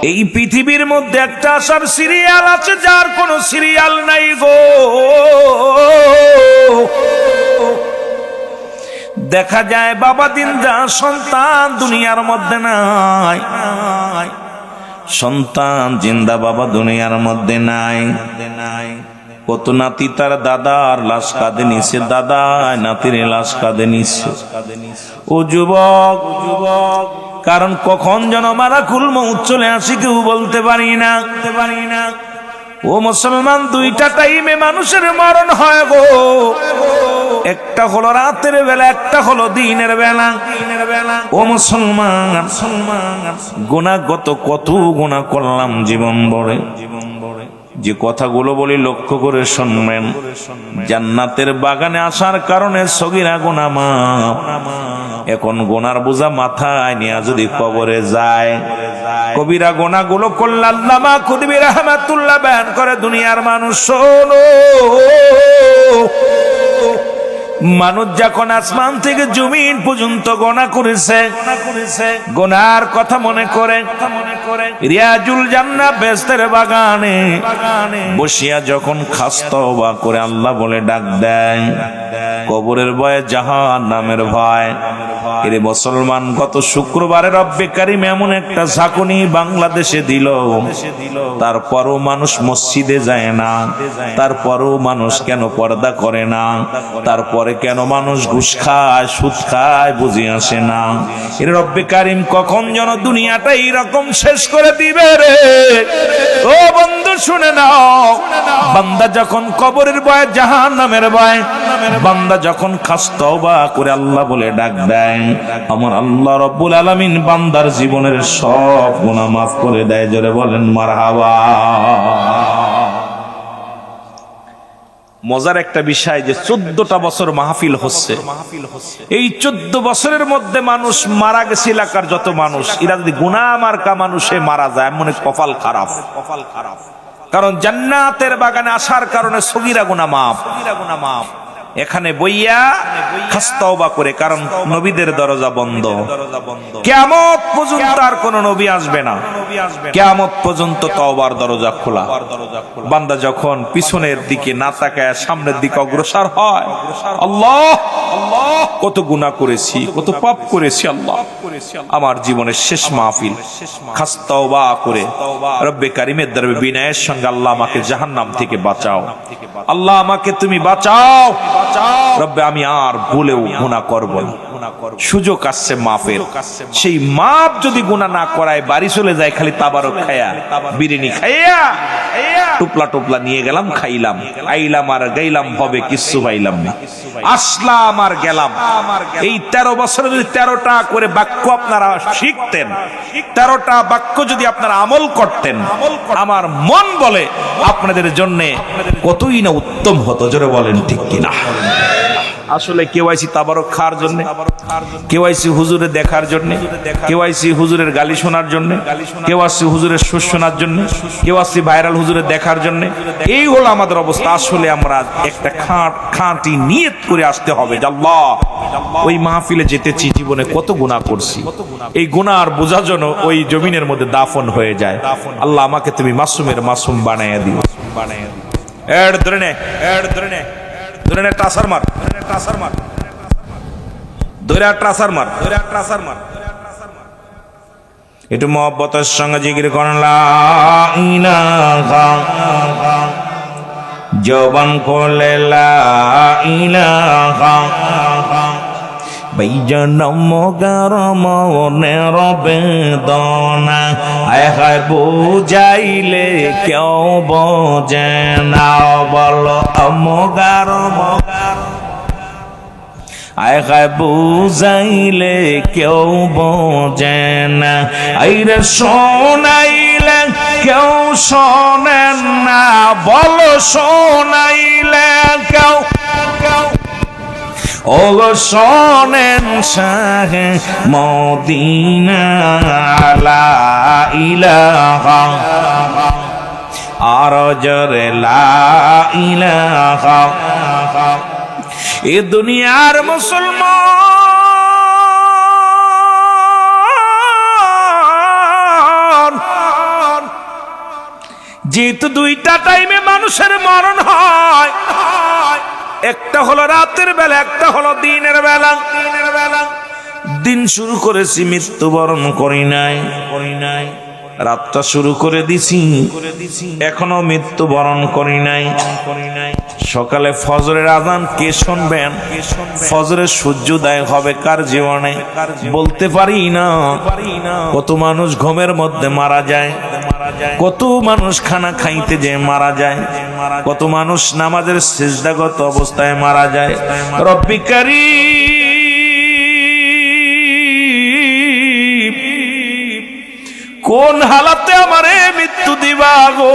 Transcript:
এই পৃথিবীর মধ্যে একটা আসার সিরিয়াল আছে যার কোনো সিরিয়াল নাই গো। দেখা যায় বাবা দিনদা সন্তান দুনিয়ার মধ্যে নাই, সন্তান জিন্দা বাবা দুনিয়ার মধ্যে নাই। কত নাতি তার দাদার লাশ কাঁধে নিছে, দাদা নাতির লাশ কাঁধে নিছে। ও যুবক, কারণ কখন যেন মালাকুল মউত চলে আসে কেউ বলতে পারি না। ও মুসলমান, দুইটা টাইমে মানুষের মরণ হয় গো। একটা হলো রাতের বেলা, একটা হলো দিনের বেলা। ও মুসলমান, গুনাহগত কত গুনাহ করলাম জীবন ভরে। যে কথাগুলো বলি লক্ষ্য করে শুনবেন। জান্নাতের বাগানে আসার কারণে সগীরা গুনাহ মাফ। এখন গুনার বোঝা মাথায় নিয়ে যদি কবরে যায়, কবিরা গুনাহগুলো করলে আল্লামা খুদবি রাহমাতুল্লাহ বয়ান করে, দুনিয়ার মানুষ শোনো, মানুষ যখন আসমান থেকে জমিন পর্যন্ত গুনাহ করেছে, গুনার কথা মনে করে রিয়াজুল জান্নাহ বেহেশতের বাগানে বসিয়া যখন খাস তওবা করে আল্লাহ বলে ডাক দেয়, কবরের ভয়, জাহান্নামের ভয়। এরে মুসলমান, গত শুক্রবারে রব্বে কারীম এমন একটা ঝাঁকুনি বাংলাদেশে দিল, তারপরও মানুষ মসজিদে যায় না, তারপরও মানুষ কেন পর্দা করে না, তারপরে কেন মানুষ ঘুষ খায়, সুদ খায়, বুঝে আসে না। এর রব্বে কারীম কখন যেন দুনিয়াটা এইরকম শেষ করে দিবে রে। ও বন্ধু শুনে নাও, বান্দা যখন কবরের ভয়, জাহান্নামের ভয়, বান্দা যখন খাস তওবা করে আল্লাহ বলে ডাক দেয়, আমার আল্লাহ রব্বুল আলামিন বান্দার জীবনের সব গুনাহ মাফ করে দেয়। জোরে বলেন মারহাবা। মজার একটা বিষয় যে 14টা বছর মাহফিল হচ্ছে, এই 14 বছরের মধ্যে মানুষ মারা গেছে, এলাকার যত মানুষ, এরা যদি গুনাহ মার্কা মানুষে মারা যায়, মনে কপাল খারাপ। কারণ জান্নাতের বাগানে আসার কারণে সগীরা গুনাহ মাফ। এখানে বইয়া খাস তওবা করে, কারণ নবীদের দরজা বন্ধ। কিয়ামত পর্যন্ত আর কোন নবী আসবে না, কিয়ামত পর্যন্ত তওবার দরজা খোলা। বান্দা যখন পিছনের দিকে না তাকায় সামনের দিকে অগ্রসর হয়, আল্লাহ কত গুনাহ করেছি, কত পাপ করেছি, আল্লাহ আমার জীবনের শেষ মাহফিল, খাস তওবা করে রব্বে কারীমের দরবারে বিনয়ের সঙ্গে, আল্লাহ আমাকে জাহান্নাম থেকে বাঁচাও, আল্লাহ আমাকে তুমি বাঁচাও রব্বে, আমি আর ভুলেও গুনাহ করব না। সুযোগ আসছে মাফের, সেই মাপ যদি গুনাহ না করায় বাড়ি চলে যায় খালি তাবারক খায়া, বিরিয়ানি খাইয়া টুপলা টুপলা নিয়ে গেলাম, খাইলাম, আইলাম আর গাইলাম, হবে কিচ্ছু পাইলাম না, আসলাম আর গেলাম। এই 13 বছরে যদি 13টা করে বাক্য আপনারা শিখতেন, 13টা বাক্য যদি আপনারা আমল করতেন, আমার মন বলে আপনাদের জন্য কতই না উত্তম হতো। জোরে বলেন ঠিক কিনা? আসলে কেউ আইছি তাবারক খাওয়ার জন্য, কেউ আইছি হুজুরে দেখার জন্য, কেউ আইছি হুজুরের গালি শোনার জন্য, কেউ আসছে হুজুরের সুর শোনার জন্য, কেউ আসছি ভাইরাল হুজুরের দেখার জন্য। এই হলো আমাদের অবস্থা। আসলে আমরা একটা খাঁটি নিয়ত করে আসতে হবে, আল্লাহ ওই মাহফিলে যেতেছি, জীবনে কত গুনাহ করছি, এই গুনাহর বোঝা যেন ওই জমিনের মধ্যে দাফন হয়ে যায়। আল্লাহ আমাকে তুমি মাসুমের মাসুম বানাইয়া দিও। ধরে নে, ধরে নে, টাসার মার, একটু মহব্বতের সঙ্গে জিকির করেন লা ইলাহা, জবান খুলে লা ইলাহা, বাইজানম গরমনের বেদনা, আয় হায় বুঝাইলে কেউ বোঝে না, বলো অমগার আয় হায় বুঝাইলে কেউ বোঝে না, আইরে শোনাইলে কেউ শোনেন না, বলো শোনাইলে কেউ ও শোনেন শাহে মদিনা, লা ইলাহা আর জরে লা ইলাহা। এ দুনিয়ার মুসলমান যেহেতু দুইটা টাইমে মানুষের মরণ হয়, একটা হলো রাতের বেলা, একটা হলো দিনের বেলা। দিন শুরু করেছি, মৃত্যুবরণ করি নাই। রাতটা শুরু করে দিছি, এখনো মৃত্যুবরণ করি নাই। সকালে ফজরের আজান কে শুনবেন? ফজরের সূর্যোদয় হবে কার জীবনে? বলতে পারি না। কত মানুষ ঘুমের মধ্যে মারা যায়, কত মানুষ খানা খাইতে যে মারা যায়, কত মানুষ নামাজের সিজদাগত অবস্থায় মারা যায়। রব্বি কারীম, কোন হালাতে আমারে মৃত্যু দিবা গো?